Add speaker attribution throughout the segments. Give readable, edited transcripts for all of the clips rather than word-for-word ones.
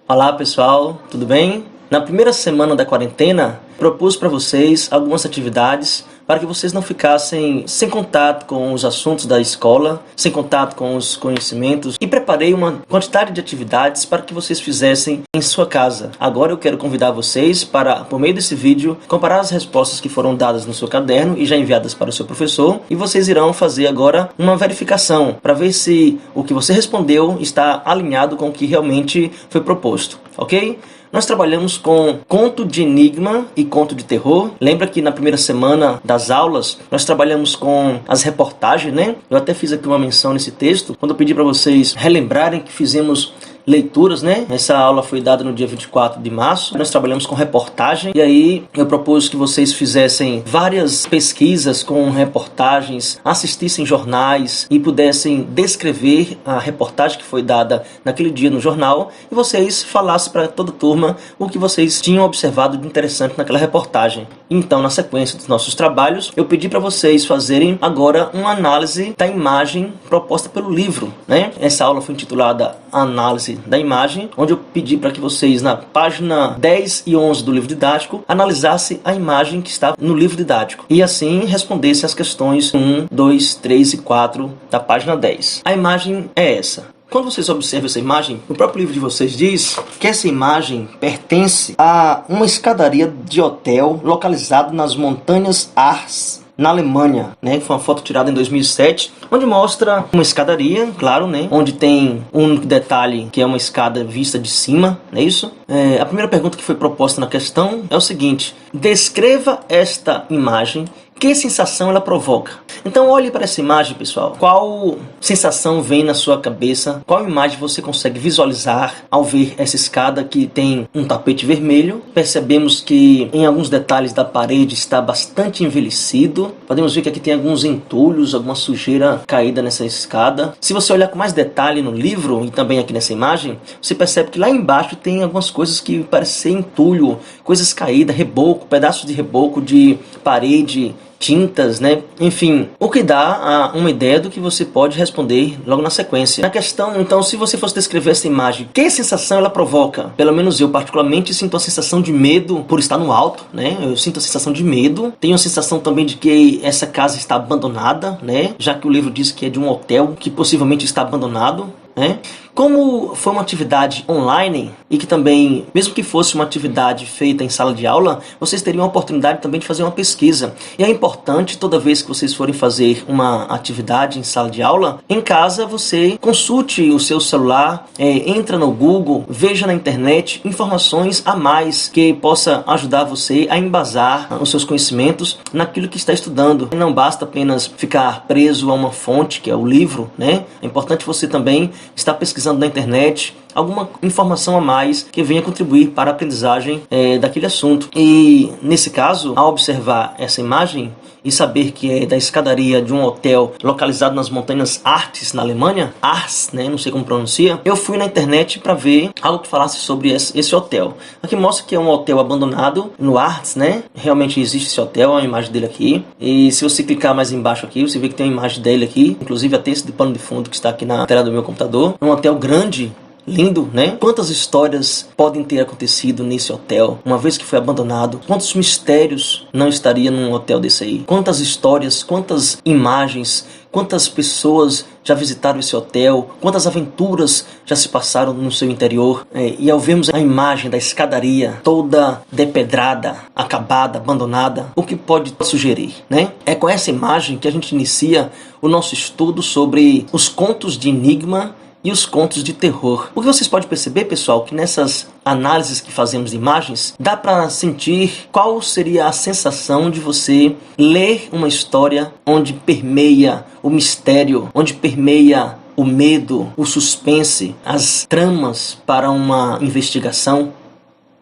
Speaker 1: Olá pessoal, tudo bem? Na primeira semana da quarentena, propus para vocês algumas atividades para que vocês não ficassem sem contato com os assuntos da escola, sem contato com os conhecimentos, e preparei uma quantidade de atividades para que vocês fizessem em sua casa. Agora eu quero convidar vocês para, por meio desse vídeo, comparar as respostas que foram dadas no seu caderno e já enviadas para o seu professor, e vocês irão fazer agora uma verificação para ver se o que você respondeu está alinhado com o que realmente foi proposto, ok? Nós trabalhamos com conto de enigma e conto de terror. Lembra que na primeira semana das aulas nós trabalhamos com as reportagens, né? Eu até fiz aqui uma menção nesse texto, quando eu pedi para vocês relembrarem que fizemos leituras, né? Essa aula foi dada no dia 24 de março. Nós trabalhamos com reportagem e aí eu propus que vocês fizessem várias pesquisas com reportagens, assistissem jornais e pudessem descrever a reportagem que foi dada naquele dia no jornal e vocês falassem para toda a turma o que vocês tinham observado de interessante naquela reportagem. Então, na sequência dos nossos trabalhos, eu pedi para vocês fazerem agora uma análise da imagem proposta pelo livro, né? Essa aula foi intitulada Análise da Imagem, onde eu pedi para que vocês, na página 10 e 11 do livro didático, analisassem a imagem que está no livro didático e assim respondessem as questões 1, 2, 3 e 4 da página 10. A imagem é essa. Quando vocês observam essa imagem, o próprio livro de vocês diz que essa imagem pertence a uma escadaria de hotel localizado nas montanhas Harz, na Alemanha, né? Foi uma foto tirada em 2007, onde mostra uma escadaria, claro, né? Onde tem um único detalhe, que é uma escada vista de cima, não é isso? A primeira pergunta que foi proposta na questão é o seguinte: descreva esta imagem. Que sensação ela provoca? Então olhe para essa imagem, pessoal. Qual sensação vem na sua cabeça? Qual imagem você consegue visualizar ao ver essa escada que tem um tapete vermelho? Percebemos que em alguns detalhes da parede está bastante envelhecido. Podemos ver que aqui tem alguns entulhos, alguma sujeira caída nessa escada. Se você olhar com mais detalhe no livro e também aqui nessa imagem, você percebe que lá embaixo tem algumas coisas que parecem ser entulho, coisas caídas, reboco, pedaços de reboco de parede, tintas, né? Enfim, o que dá uma ideia do que você pode responder logo na sequência. Na questão, então, se você fosse descrever essa imagem, que sensação ela provoca? Pelo menos eu, particularmente, sinto a sensação de medo por estar no alto, né? Eu sinto a sensação de medo. Tenho a sensação também de que essa casa está abandonada, né? Já que o livro diz que é de um hotel que possivelmente está abandonado, né? Como foi uma atividade online e que também, mesmo que fosse uma atividade feita em sala de aula, vocês teriam a oportunidade também de fazer uma pesquisa. E é importante, toda vez que vocês forem fazer uma atividade em sala de aula, em casa você consulte o seu celular, entra no Google, veja na internet informações a mais que possa ajudar você a embasar os seus conhecimentos naquilo que está estudando. Não basta apenas ficar preso a uma fonte, que é o livro, né? É importante você também estar pesquisando na internet alguma informação a mais que venha contribuir para a aprendizagem daquele assunto. E nesse caso, ao observar essa imagem e saber que é da escadaria de um hotel localizado nas montanhas Harz, na Alemanha, Harz, né, não sei como pronuncia, eu fui na internet para ver algo que falasse sobre esse hotel. Aqui mostra que é um hotel abandonado no Harz, né? Realmente existe esse hotel, a imagem dele aqui. E se você clicar mais embaixo aqui, você vê que tem uma imagem dele aqui, inclusive até esse de pano de fundo que está aqui na tela do meu computador. É um hotel grande, lindo, né? Quantas histórias podem ter acontecido nesse hotel, uma vez que foi abandonado? Quantos mistérios não estaria num hotel desse aí? Quantas histórias, quantas imagens, quantas pessoas já visitaram esse hotel? Quantas aventuras já se passaram no seu interior? E ao vermos a imagem da escadaria toda depedrada, acabada, abandonada, o que pode sugerir, né? É com essa imagem que a gente inicia o nosso estudo sobre os contos de enigma e os contos de terror. O que vocês podem perceber, pessoal, que nessas análises que fazemos de imagens, dá para sentir qual seria a sensação de você ler uma história onde permeia o mistério, onde permeia o medo, o suspense, as tramas para uma investigação.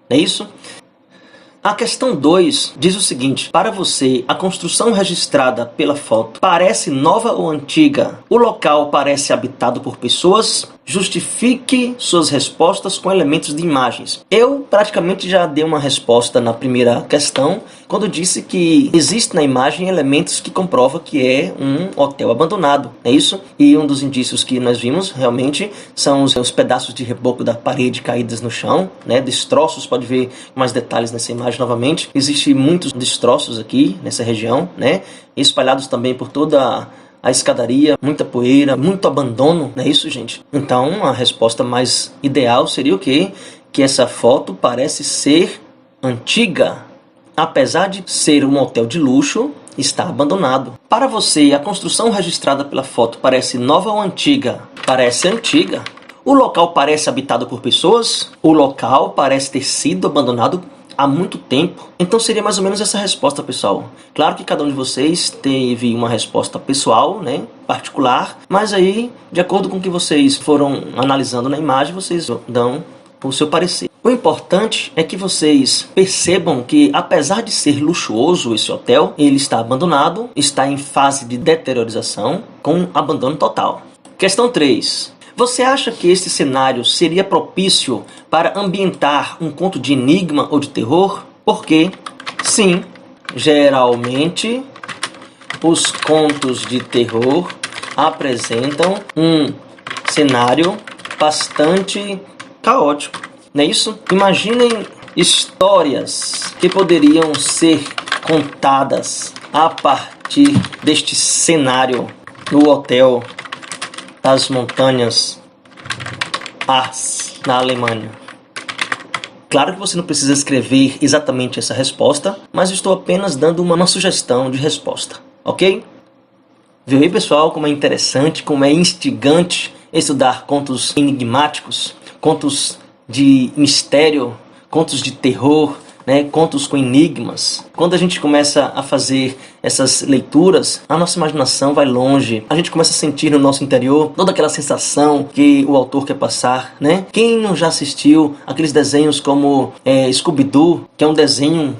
Speaker 1: É isso? A questão 2 diz o seguinte: para você, a construção registrada pela foto parece nova ou antiga? O local parece habitado por pessoas? Justifique suas respostas com elementos de imagens. Eu praticamente já dei uma resposta na primeira questão, quando disse que existe na imagem elementos que comprovam que é um hotel abandonado, é isso? E um dos indícios que nós vimos realmente são os pedaços de reboco da parede caídas no chão, né? Destroços, pode ver mais detalhes nessa imagem novamente. Existem muitos destroços aqui nessa região, né? Espalhados também por toda a escadaria, muita poeira, muito abandono, não é isso, gente? Então, a resposta mais ideal seria o quê? Que essa foto parece ser antiga. Apesar de ser um hotel de luxo, está abandonado. Para você, a construção registrada pela foto parece nova ou antiga? Parece antiga. O local parece habitado por pessoas? O local parece ter sido abandonado há muito tempo. Então seria mais ou menos essa resposta, pessoal. Claro que cada um de vocês teve uma resposta pessoal, né, particular, mas aí, de acordo com o que vocês foram analisando na imagem, vocês dão o seu parecer. O importante é que vocês percebam que, apesar de ser luxuoso esse hotel, ele está abandonado, está em fase de deteriorização, com abandono total. Questão 3. Você acha que este cenário seria propício para ambientar um conto de enigma ou de terror? Porque, sim, geralmente os contos de terror apresentam um cenário bastante caótico, não é isso? Imaginem histórias que poderiam ser contadas a partir deste cenário no hotel das montanhas Harz, na Alemanha. Claro que você não precisa escrever exatamente essa resposta, mas estou apenas dando uma sugestão de resposta, ok? Viu aí, pessoal, como é interessante, como é instigante estudar contos enigmáticos, contos de mistério, contos de terror, né, contos com enigmas. Quando a gente começa a fazer essas leituras, a nossa imaginação vai longe. A gente começa a sentir no nosso interior toda aquela sensação que o autor quer passar, né? Quem não já assistiu aqueles desenhos como Scooby-Doo, que é um desenho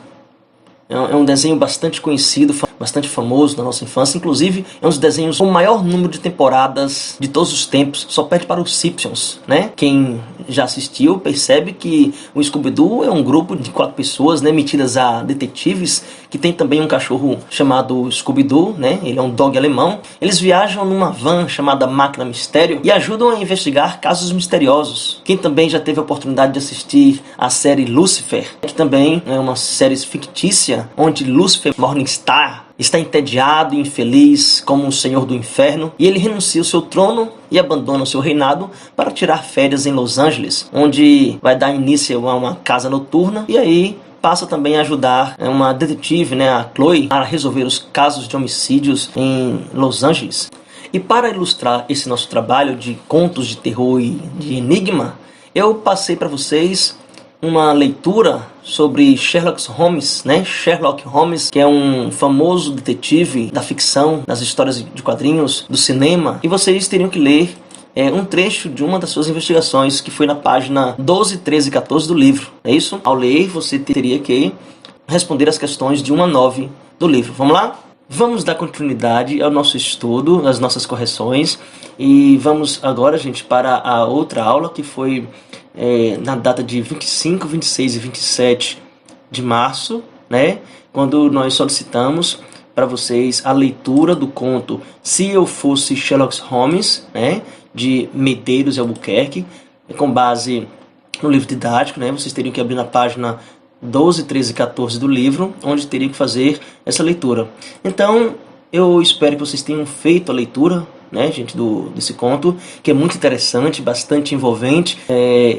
Speaker 1: bastante conhecido, bastante famoso na nossa infância. Inclusive, é um dos desenhos com o maior número de temporadas de todos os tempos. Só perde para os Simpsons, né? Quem já assistiu percebe que o Scooby-Doo é um grupo de 4 pessoas, né, metidas a detetives, que tem também um cachorro chamado Scooby-Doo, né? Ele é um dog alemão. Eles viajam numa van chamada Máquina Mistério e ajudam a investigar casos misteriosos. Quem também já teve a oportunidade de assistir a série Lucifer, que também é uma série fictícia, onde Lucifer Morningstar está entediado e infeliz como um senhor do inferno, e ele renuncia ao seu trono e abandona o seu reinado para tirar férias em Los Angeles, onde vai dar início a uma casa noturna, e aí passa também a ajudar uma detetive, né, a Chloe, a resolver os casos de homicídios em Los Angeles. E para ilustrar esse nosso trabalho de contos de terror e de enigma, eu passei para vocês uma leitura sobre Sherlock Holmes, né? Sherlock Holmes, que é um famoso detetive da ficção, das histórias de quadrinhos, do cinema, e vocês teriam que ler um trecho de uma das suas investigações, que foi na página 12, 13 e 14 do livro, é isso? Ao ler, você teria que responder as questões de 1 a 9 do livro. Vamos lá? Vamos dar continuidade ao nosso estudo, às nossas correções, e vamos agora, gente, para a outra aula, que foi na data de 25, 26 e 27 de março, né, quando nós solicitamos para vocês a leitura do conto Se Eu Fosse Sherlock Holmes, né, de Medeiros e Albuquerque, com base no livro didático, né, vocês teriam que abrir na página 12, 13 e 14 do livro, onde teriam que fazer essa leitura. Então, eu espero que vocês tenham feito a leitura, né, gente, desse conto, que é muito interessante, bastante envolvente.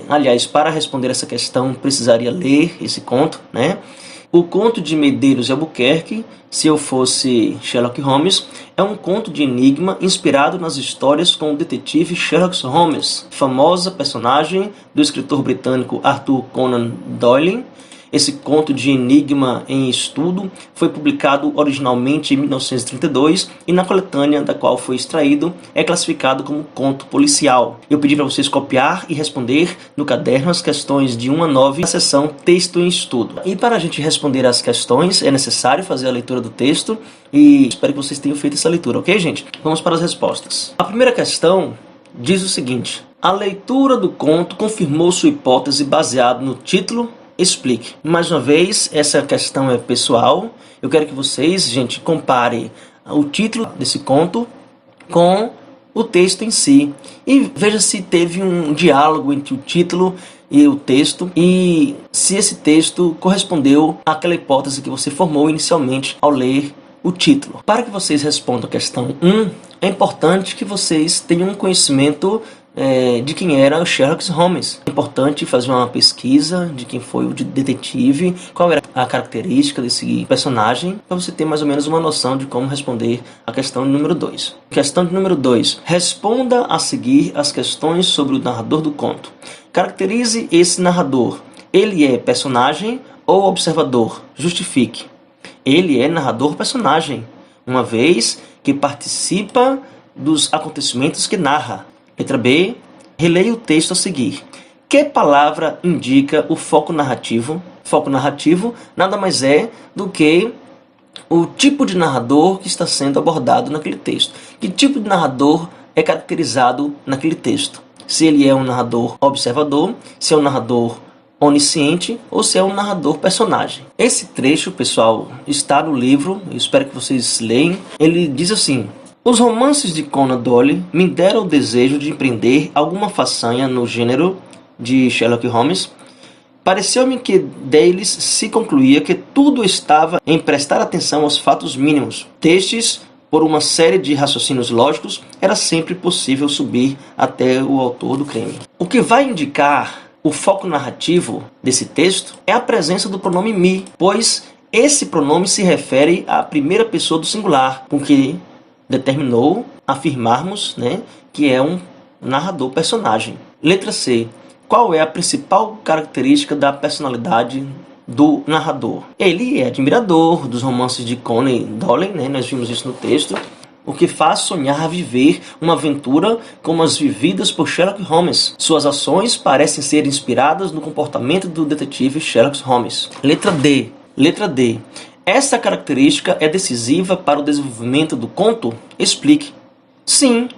Speaker 1: Aliás, para responder essa questão, precisaria ler esse conto, né? O conto de Medeiros e Albuquerque, Se Eu Fosse Sherlock Holmes, é um conto de enigma inspirado nas histórias com o detetive Sherlock Holmes, famosa personagem do escritor britânico Arthur Conan Doyle. Esse conto de enigma em estudo foi publicado originalmente em 1932 e na coletânea da qual foi extraído é classificado como conto policial. Eu pedi para vocês copiar e responder no caderno as questões de 1 a 9 na seção Texto em Estudo. E para a gente responder as questões é necessário fazer a leitura do texto e espero que vocês tenham feito essa leitura, ok, gente? Vamos para as respostas. A primeira questão diz o seguinte: A leitura do conto confirmou sua hipótese baseada no título? Explique. Mais uma vez, essa questão é pessoal. Eu quero que vocês, gente, comparem o título desse conto com o texto em si. E veja se teve um diálogo entre o título e o texto, e se esse texto correspondeu àquela hipótese que você formou inicialmente ao ler o título. Para que vocês respondam a questão 1, é importante que vocês tenham um conhecimento de quem era o Sherlock Holmes. É importante fazer uma pesquisa de quem foi o detetive, qual era a característica desse personagem, para você ter mais ou menos uma noção de como responder a questão número 2. Questão de número 2. Responda a seguir as questões sobre o narrador do conto. Caracterize esse narrador. Ele é personagem ou observador? Justifique. Ele é narrador-personagem, uma vez que participa dos acontecimentos que narra. Letra B. Releia o texto a seguir. Que palavra indica o foco narrativo? Foco narrativo nada mais é do que o tipo de narrador que está sendo abordado naquele texto. Que tipo de narrador é caracterizado naquele texto? Se ele é um narrador observador, se é um narrador onisciente ou se é um narrador personagem. Esse trecho, pessoal, está no livro, eu espero que vocês leiam. Ele diz assim: os romances de Conan Doyle me deram o desejo de empreender alguma façanha no gênero de Sherlock Holmes. Pareceu-me que deles se concluía que tudo estava em prestar atenção aos fatos mínimos. Destes, por uma série de raciocínios lógicos, era sempre possível subir até o autor do crime. O que vai indicar o foco narrativo desse texto é a presença do pronome me, pois esse pronome se refere à primeira pessoa do singular, com que determinou afirmarmos, que é um narrador personagem. Letra C. Qual é a principal característica da personalidade do narrador? Ele é admirador dos romances de Conan Doyle, nós vimos isso no texto, o que faz sonhar viver uma aventura como as vividas por Sherlock Holmes. Suas ações parecem ser inspiradas no comportamento do detetive Sherlock Holmes. Letra D. Letra D. Essa característica é decisiva para o desenvolvimento do conto? Explique. Sim,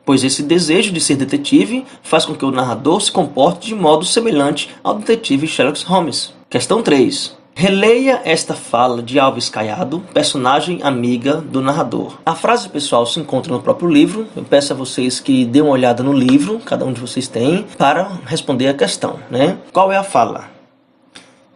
Speaker 1: pois esse desejo de ser detetive faz com que o narrador se comporte de modo semelhante ao detetive Sherlock Holmes. Questão 3. Releia esta fala de Alves Caiado, personagem amiga do narrador. A frase, pessoal, se encontra no próprio livro. Eu peço a vocês que dêem uma olhada no livro, cada um de vocês tem, para responder a questão, Qual é a fala?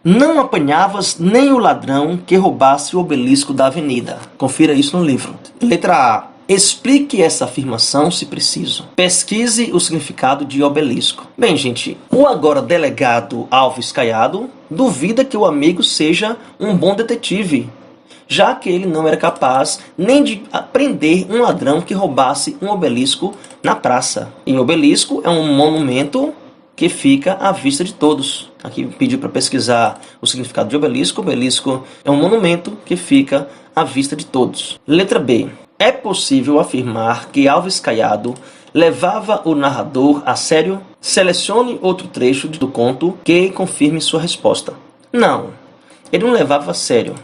Speaker 1: Não apanhavas nem o ladrão que roubasse o obelisco da avenida. Confira isso no livro. Letra A. Explique essa afirmação se preciso. Pesquise o significado de obelisco. Bem, gente, o agora delegado Alves Caiado duvida que o amigo seja um bom detetive, já que ele não era capaz nem de prender um ladrão que roubasse um obelisco na praça. E o obelisco é um monumento que fica à vista de todos. Aqui pediu para pesquisar o significado de obelisco. Obelisco é um monumento que fica à vista de todos. Letra B. É possível afirmar que Alves Caiado levava o narrador a sério? Selecione outro trecho do conto que confirme sua resposta. Não, ele não levava a sério,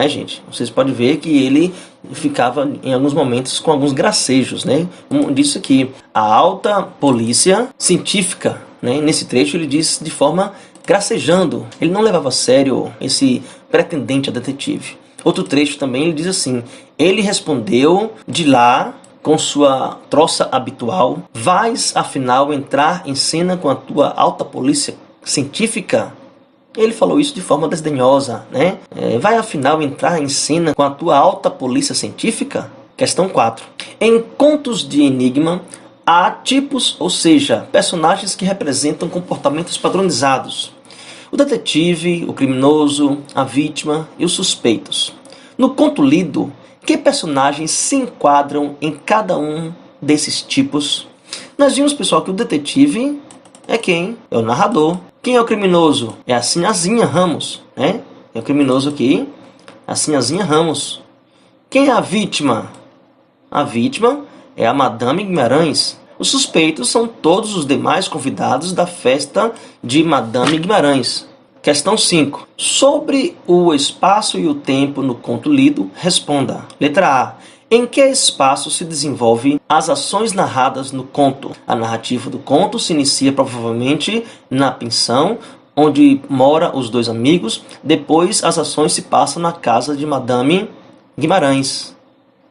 Speaker 1: gente? Vocês podem ver que ele ficava em alguns momentos com alguns gracejos, Como disse aqui, a alta polícia científica, nesse trecho ele diz de forma gracejando. Ele não levava a sério esse pretendente a detetive. Outro trecho também ele diz assim: ele respondeu de lá com sua troça habitual: vais afinal entrar em cena com a tua alta polícia científica? Ele falou isso de forma desdenhosa, Vai afinal entrar em cena com a tua alta polícia científica? Questão 4. Em contos de enigma, há tipos, ou seja, personagens que representam comportamentos padronizados. O detetive, o criminoso, a vítima e os suspeitos. No conto lido, que personagens se enquadram em cada um desses tipos? Nós vimos, pessoal, que o detetive é quem? É o narrador. Quem é o criminoso? É a Sinhazinha Ramos, É o criminoso aqui, a Sinhazinha Ramos. Quem é a vítima? A vítima é a Madame Guimarães. Os suspeitos são todos os demais convidados da festa de Madame Guimarães. Questão 5. Sobre o espaço e o tempo no conto lido, responda. Letra A. Em que espaço se desenvolvem as ações narradas no conto? A narrativa do conto se inicia provavelmente na pensão, onde mora os dois amigos. Depois as ações se passam na casa de Madame Guimarães.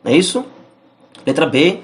Speaker 1: Não é isso? Letra B.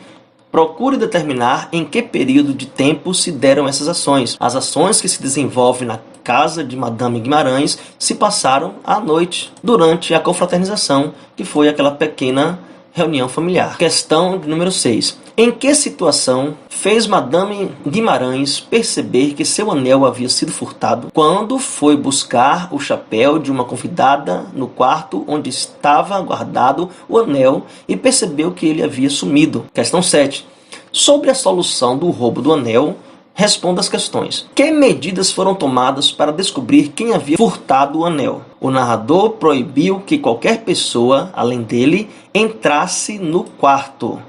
Speaker 1: Procure determinar em que período de tempo se deram essas ações. As ações que se desenvolvem na casa de Madame Guimarães se passaram à noite, durante a confraternização, que foi aquela pequena reunião familiar. Questão número 6. Em que situação fez Madame Guimarães perceber que seu anel havia sido furtado? Quando foi buscar o chapéu de uma convidada no quarto onde estava guardado o anel e percebeu que ele havia sumido. Questão 7. Sobre a solução do roubo do anel, responda as questões. Que medidas foram tomadas para descobrir quem havia furtado o anel? O narrador proibiu que qualquer pessoa, além dele, entrasse no quarto,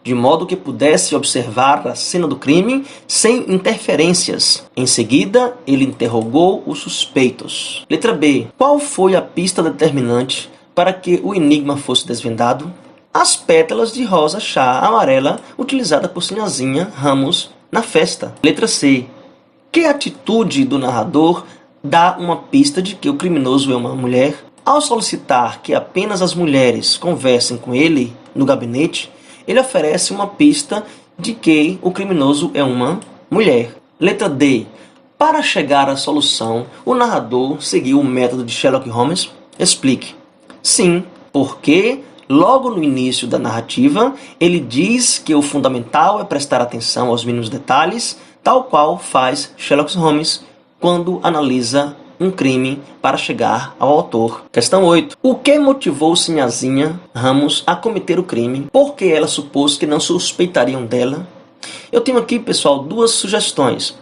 Speaker 1: de modo que pudesse observar a cena do crime sem interferências. Em seguida, ele interrogou os suspeitos. Letra B. Qual foi a pista determinante para que o enigma fosse desvendado? As pétalas de rosa chá amarela utilizada por Sinhazinha Ramos na festa. Letra C. Que atitude do narrador dá uma pista de que o criminoso é uma mulher? Ao solicitar que apenas as mulheres conversem com ele no gabinete, ele oferece uma pista de que o criminoso é uma mulher. Letra D. Para chegar à solução, o narrador seguiu o método de Sherlock Holmes? Explique. Sim, porque logo no início da narrativa, ele diz que o fundamental é prestar atenção aos mínimos detalhes, tal qual faz Sherlock Holmes quando analisa um crime para chegar ao autor. Questão 8. O que motivou Sinhazinha Ramos a cometer o crime? Por que ela supôs que não suspeitariam dela? Eu tenho aqui, pessoal, duas sugestões.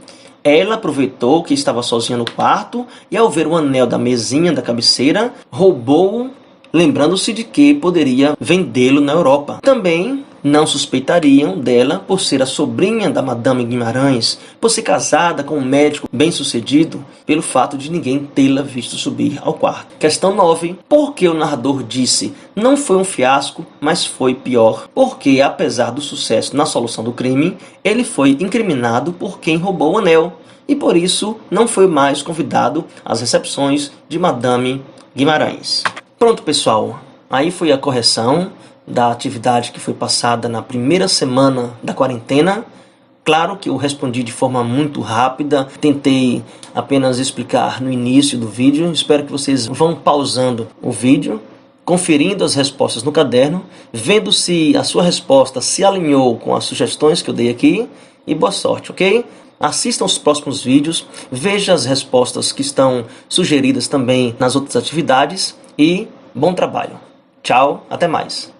Speaker 1: Ela aproveitou que estava sozinha no quarto e, ao ver o anel da mesinha da cabeceira, roubou-o, lembrando-se de que poderia vendê-lo na Europa. Também não suspeitariam dela por ser a sobrinha da Madame Guimarães, por ser casada com um médico bem-sucedido, pelo fato de ninguém tê-la visto subir ao quarto. Questão 9. Por que o narrador disse não foi um fiasco, mas foi pior? Porque, apesar do sucesso na solução do crime, ele foi incriminado por quem roubou o anel e, por isso, não foi mais convidado às recepções de Madame Guimarães. Pronto, pessoal, aí foi a correção da atividade que foi passada na primeira semana da quarentena. Claro que eu respondi de forma muito rápida, tentei apenas explicar no início do vídeo. Espero que vocês vão pausando o vídeo, conferindo as respostas no caderno, vendo se a sua resposta se alinhou com as sugestões que eu dei aqui, e boa sorte, ok? Assistam os próximos vídeos, veja as respostas que estão sugeridas também nas outras atividades e bom trabalho. Tchau, até mais.